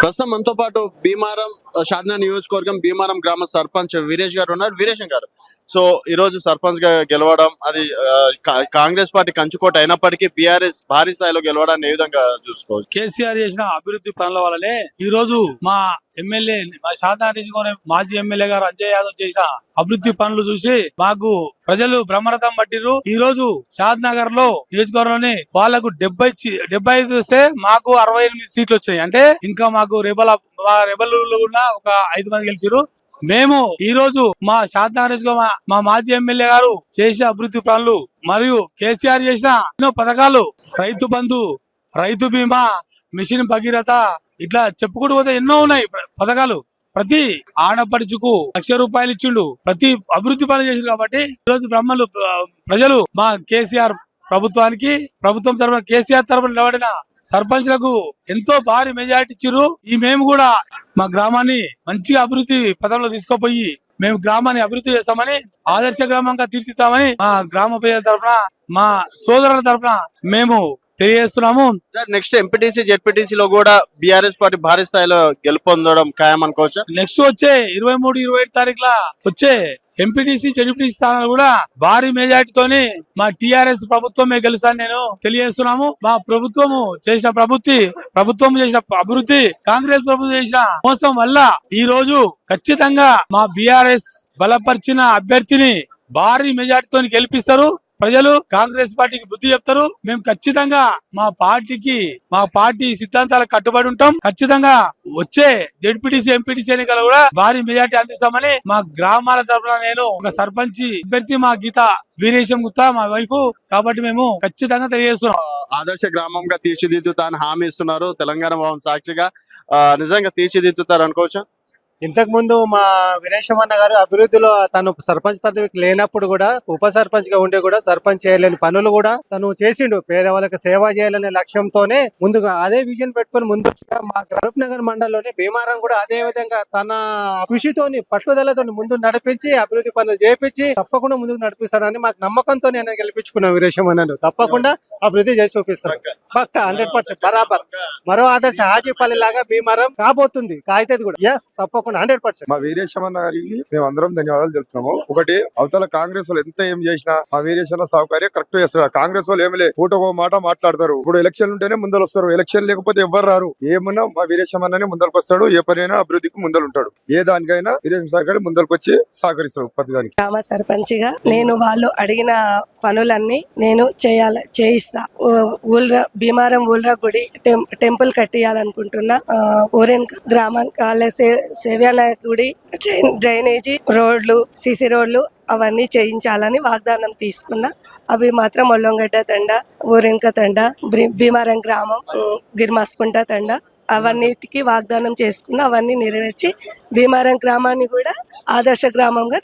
ప్రస్తుతం మనతో పాటు భీమారం షాద్నా నియోజకవర్గం భీమారం గ్రామ సర్పంచ్ వీరేష్ గారు ఉన్నారు. వీరేష్ గారు, సో ఈ రోజు సర్పంచ్ గా గెలవడం అది కాంగ్రెస్ పార్టీ కంచుకోట అయినప్పటికీ బీఆర్ఎస్ భారీ స్థాయిలో గెలవడాన్ని ఏ విధంగా చూసుకోవచ్చు? కేసీఆర్ చేసిన అభివృద్ధి పనుల వల్లనే ఈ రోజు మా ఎమ్మెల్యే మా షాద్నా నియోజకవర్గం మాజీ ఎమ్మెల్యే గారు అజయ్ యాదవ్ చేసిన అభివృద్ధి పనులు చూసి మాకు ప్రజలు బ్రహ్మరథం పట్టిరు. ఈ రోజు షాద్ నగర్ లో నియోజకవర్గంలోని వాళ్లకు 75 వస్తే మాకు 68 సీట్లు వచ్చాయి. అంటే ఇంకా మాకు రెబల్ ఉన్న ఒక 5 మంది గెలిచిరు. మేము ఈ రోజు మా షాద్ నగర్ మా మాజీ ఎమ్మెల్యే గారు చేసే అభివృద్ధి పనులు మరియు కేసీఆర్ చేసిన ఎన్నో పథకాలు, రైతు బంధు, రైతు బీమా, మిషన్ భగీరథ, ఇట్లా చెప్పుకుంటూ పోతే ఎన్నో ఉన్నాయి పథకాలు. ప్రతి ఆడపడుచుకు ₹1,00,000 ఇచ్చిండు. ప్రతి అభివృద్ధి పనులు చేసిండు. కాబట్టి ఈరోజు ప్రజలు మా కేసీఆర్ ప్రభుత్వం తరఫున కేసీఆర్ తరఫున నిలబడిన సర్పంచ్లకు ఎంతో భారీ మెజారిటీ ఇచ్చిర్రు. మేము కూడా మా గ్రామాన్ని మంచిగా అభివృద్ధి పథంలో తీసుకుపోయి మేము గ్రామాన్ని అభివృద్ధి చేస్తామని, ఆదర్శ గ్రామంగా తీర్చిద్దామని మా గ్రామ ప్రజల తరఫున, మా సోదరుల తరఫున మేము తెలియజేస్తున్నాము. నెక్స్ట్ ఎంపీటీసీ జెడ్పీటీసీ లో కూడా బీఆర్ఎస్ పార్టీ భారీ స్థాయిలో గెలుపొందడం ఖాయం అనుకోవచ్చు. నెక్స్ట్ వచ్చే 23-27 తారీఖుల వచ్చే ఎంపీటీసీ జెడ్పీటీసీ స్థానాలు కూడా భారీ మెజార్టీతోని మా టీఆర్ఎస్ ప్రభుత్వమే గెలుస్తాను నేను తెలియజేస్తున్నాము. మా ప్రభుత్వం చేసిన అభివృద్ధి కాంగ్రెస్ ప్రభుత్వం చేసిన మోసం వల్ల ఈ రోజు ఖచ్చితంగా మా బీఆర్ఎస్ బలపరిచిన అభ్యర్థిని భారీ మెజార్టీతో గెలిపిస్తారు. ప్రజలు కాంగ్రెస్ పార్టీకి బుద్ధి చెప్తారు. మేము ఖచ్చితంగా మా పార్టీ సిద్ధాంతాలకు కట్టుబడి ఉంటాం. ఖచ్చితంగా వచ్చే జెడ్పీటీసీ ఎంపీటీసీ ఎన్నికలు కూడా భారీ మెజార్టీ అందిస్తామని మా గ్రామాల తరఫున నేను ఒక సర్పంచ్ అభ్యర్థి మా గీత వీరేశం గుప్తా మా వైఫ్ కాబట్టి మేము ఖచ్చితంగా తెలియజేస్తున్నాం. ఆదర్శ గ్రామంగా తీర్చిదిద్దుతాను హామీ ఇస్తున్నారు. తెలంగాణ భవన్ సాక్షిగా నిజంగా తీర్చిదిద్దుతారు అనుకోవచ్చు. ఇంతకు ముందు మా వీరేశమన్న గారు అభివృద్ధిలో తను సర్పంచ్ పదవికి లేనప్పుడు కూడా ఉప సర్పంచ్ గా ఉండే కూడా సర్పంచ్ చేయలేని పనులు కూడా తను చేసిండు. పేదవాళ్ళకి సేవ చేయాలనే లక్ష్యంతోనే ముందుగా అదే విజన్ పెట్టుకుని ముందు మా గరూప్ నగర్ మండలంలోని భీమారం కూడా అదే విధంగా తన కృషితోని పట్టుదలతో ముందు నడిపించి అభివృద్ధి పనులు చేపించి తప్పకుండా ముందుకు నడిపిస్తాడని మాకు నమ్మకంతో నేను గెలిపించుకున్నాను. వీరేశమన్నను తప్పకుండా అభివృద్ధి చేసి చూపిస్తాను. పక్క 100% బరాబర్. మరో ఆదర్శ హాజీపల్లి లాగా భీమారం కాబోతుంది, కాయితది కూడా. ఎస్, తప్పకుండా 100%. మా వీరేశమన్న గారికి మేము అందరం ధన్యవాదాలు చెప్తున్నాము. ఒకటి, అవతల కాంగ్రెస్ వాళ్ళు ఎంత ఏం చేసినా మా వీరేశమన్న సౌకర్యం కరెక్ట్ చేస్తారు. కాంగ్రెస్ వాళ్ళు ఏమి పూట ఒక మాట మాట్లాడతారు. ఇప్పుడు ఎలక్షన్ ఉంటేనే ముందరు వస్తారు, ఎలక్షన్ లేకపోతే ఎవరు రారు. ఏమన్నా మా వీరేశమన్ననే ముందరకు వస్తాడు. ఏ పనైనా అభివృద్ధికి ముందరు ఉంటాడు. ఏ దానికైనా వీరేశం సహకారి ముందరకు వచ్చి సహకరిస్తాడు ప్రతి దానికి. గ్రామ సర్పంచ్ గా నేను వాళ్ళు అడిగిన పనులన్నీ నేను చేయిస్తా. భీమారం ఊల్రా గుడి టెంపుల్ కట్టియాలనుకుంటున్నా. ఊరెన్ గ్రామానికి సేవ్యానాయక గుడి, డ్రైనేజీ రోడ్లు, సిసి రోడ్లు అవన్నీ చేయించాలని వాగ్దానం తీసుకున్నా. అవి మాత్రం ఒల్లంగడ్డ తండ, ఊరెన్క తండ, భీమారం గ్రామం, గిర్మాస్కుంట తండ అవన్నిటికీ వాగ్దానం చేసుకున్నా. అవన్నీ నెరవేర్చి భీమారం గ్రామాన్ని కూడా ఆదర్శ గ్రామంగా